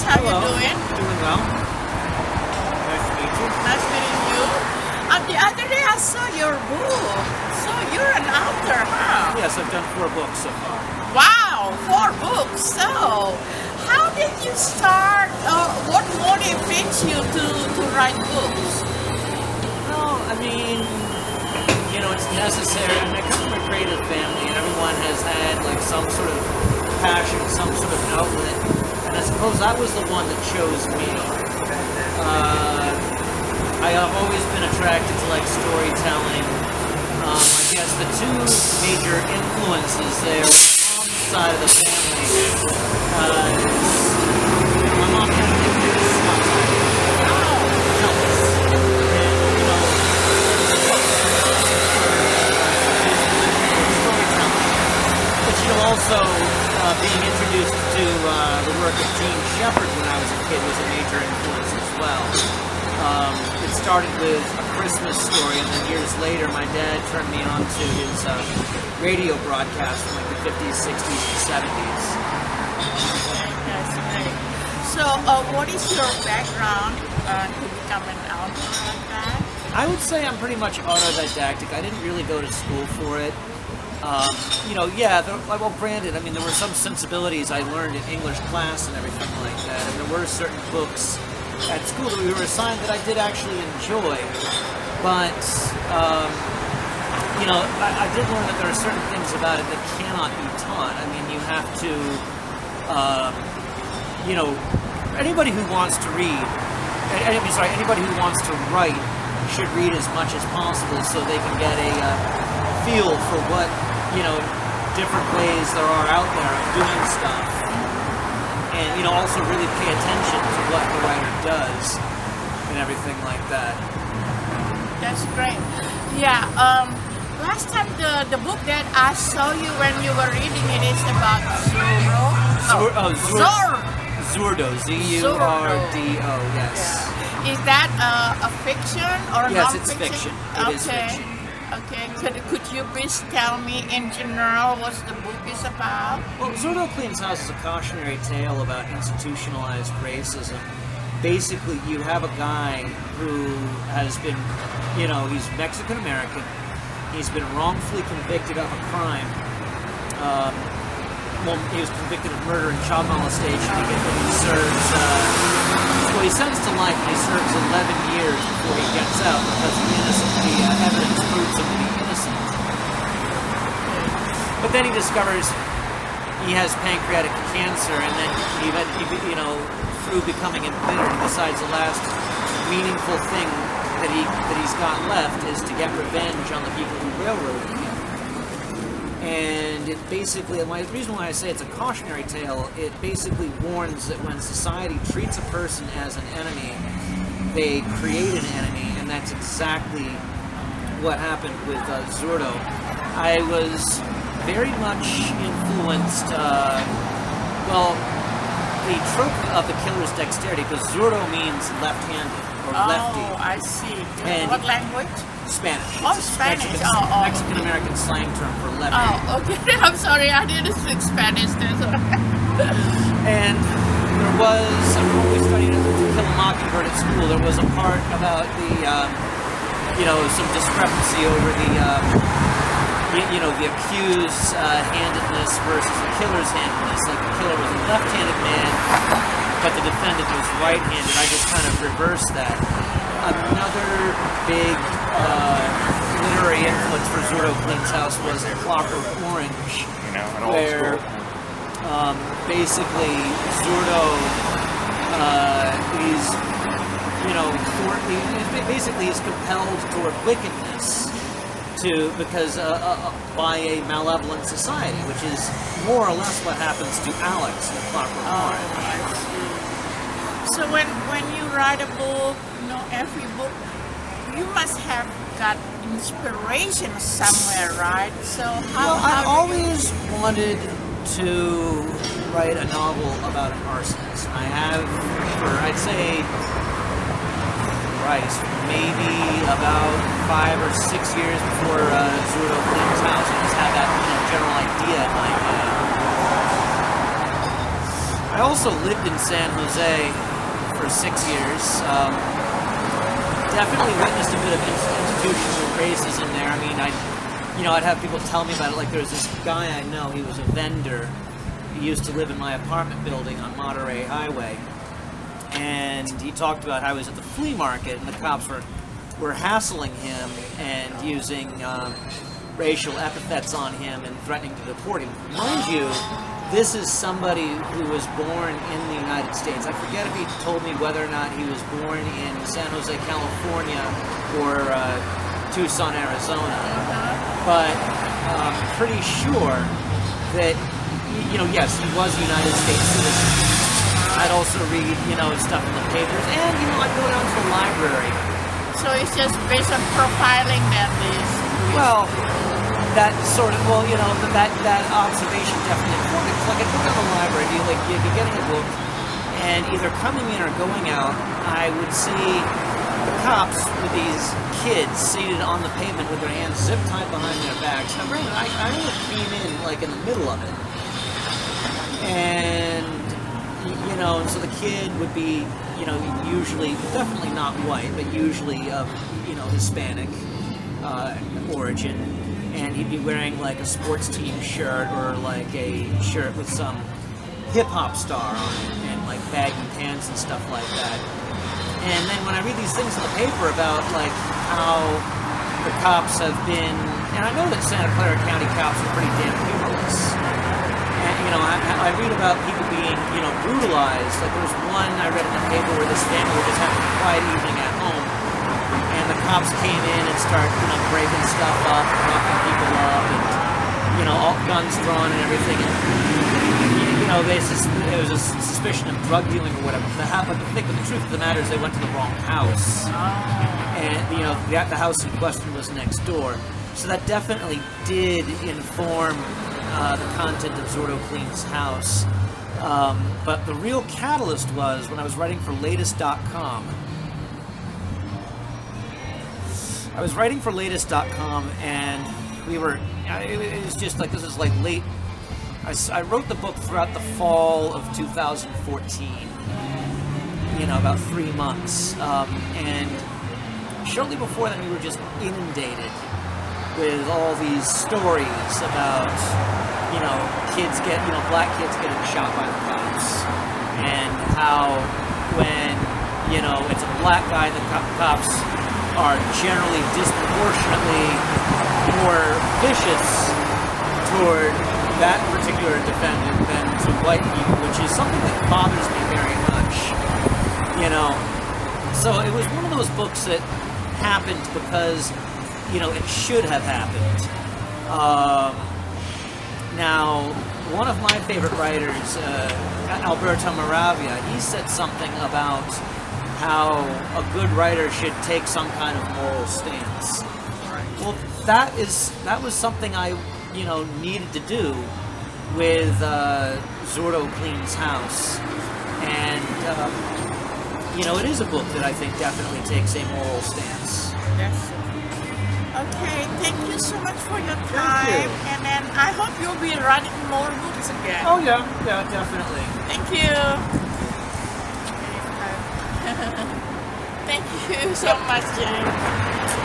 how Hello. you doing? Doing well. Nice to meet you. Nice meeting you. The other day I saw your book. So you're an author, huh? Yes, I've done 4 books so far. Wow, 4 books. So, how did you start? What motivates you to write books? Well, I mean, it's necessary. I mean, I come from a creative family, and everyone has had like some sort of passion, some sort of outlet. And I suppose I was the one that chose me. I have always been attracted to like storytelling. I guess the 2 major influences there on the side of the family is my mom had a also being introduced to the work of James Conrad when I was a kid was a major influence as well. It started with A Christmas Story, and then years later my dad turned me on to his radio broadcast from like the 50s, 60s, and 70s. That's great. So, what is your background to become an author like that? I would say I'm pretty much autodidactic. I didn't really go to school for it. Well, granted, I mean, there were some sensibilities I learned in English class and everything like that, and there were certain books at school that we were assigned that I did actually enjoy, but, I did learn that there are certain things about it that cannot be taught. I mean, you have to, anybody who wants to read, anybody who wants to write should read as much as possible so they can get a feel for what, different ways there are out there of doing stuff. And, also really pay attention to what the writer does and everything like that. That's great. Yeah, last time the book that I saw you when you were reading it is about Zurdo. Zurdo. Z-U-R-D-O, yes. Yeah. Is that a fiction or yes, non-fiction? It's fiction. It is fiction. Okay, could you please tell me in general what the book is about? Well, Zurdo Cleans House is a cautionary tale about institutionalized racism. Basically, you have a guy who has been, he's Mexican-American. He's been wrongfully convicted of a crime. He was convicted of murder and child molestation. He serves, he's sentenced to life, and he serves 11 years before he gets out because he's innocent. The evidence proves him to be innocent. But then he discovers he has pancreatic cancer, and then through becoming embittered, he decides the last meaningful thing that he's got left is to get revenge on the people who railroaded him. And it basically, the reason why I say it's a cautionary tale, it basically warns that when society treats a person as an enemy, they create an enemy, and that's exactly what happened with Zurdo. I was very much influenced, the trope of the killer's dexterity, because Zurdo means left-handed, or lefty. Oh, I see. And what language? Spanish. Oh, Spanish. Mexican-American slang term for lefty. Oh, okay. I'm sorry, I didn't speak Spanish. And there was, when we studied To Kill a Mockingbird at school, there was a part about the, some discrepancy over the accused's handedness versus the killer's handedness. Like the killer was a left-handed man, but the defendant was right-handed. I just kind of reversed that. Another big literary influence for Zurdo Cleans House was Clockwork Orange, where basically Zurdo he's compelled toward wickedness because by a malevolent society, which is more or less what happens to Alex in Clockwork Orange. I see. So when you write a book, every book, you must have got inspiration somewhere, right? So I've always wanted to write a novel about an arsonist. I have for, I'd say, maybe about 5 or 6 years before Zurdo Cleans House, I just had that general idea in my head. I also lived in San Jose for 6 years. Definitely witnessed a bit of institutional racism there. I mean, I'd have people tell me about it. Like, there was this guy I know. He was a vendor. He used to live in my apartment building on Monterey Highway, and he talked about how he was at the flea market, and the cops were hassling him and using racial epithets on him and threatening to deport him. Mind you, this is somebody who was born in the United States. I forget if he told me whether or not he was born in San Jose, California, or Tucson, Arizona. But I'm pretty sure that, yes, he was a United States citizen. I'd also read, stuff in the papers, and, I'd go down to the library. So it's just based on profiling that is. Well, that sort of, that observation definitely important. It's like I go down the library, you'd be getting a book, and either coming in or going out, I would see the cops with these kids seated on the pavement with their hands zip tied behind their backs. Now, granted, I only came in, in the middle of it. And, and so the kid would be, usually, definitely not white, but usually of, Hispanic origin. And he'd be wearing like a sports team shirt or like a shirt with some hip-hop star on it and like baggy pants and stuff like that. And then when I read these things in the paper about like how the cops have been, and I know that Santa Clara County cops are pretty damn humorless. And I read about people being, brutalized. Like there was one I read in the paper where this family were just having a quiet evening at home. And the cops came in and started, breaking stuff up, locking people up, and, all guns drawn and everything. And, there was a suspicion of drug dealing or whatever. But the truth of the matter is they went to the wrong house. And, the house in question was next door. So that definitely did inform the content of Zordo Clean's house. But the real catalyst was when I was writing for Latest.com. I was writing for Latest.com, and it was just like, this is like late. I wrote the book throughout the fall of 2014, about 3 months. And shortly before then, we were just inundated with all these stories about, black kids getting shot by the cops. And how when, it's a black guy, the cops are generally disproportionately more vicious toward that particular defendant than to white people, which is something that bothers me very much. So it was one of those books that happened because, it should have happened. Now, one of my favorite writers, Alberto Moravia, he said something about how a good writer should take some kind of moral stance. Well, that was something I, needed to do with Zordo Clean's house. And, it is a book that I think definitely takes a moral stance. Yes. Okay, thank you so much for your time. Thank you. And then I hope you'll be writing more books again. Oh, yeah, definitely. Thank you. Thank you so much, James.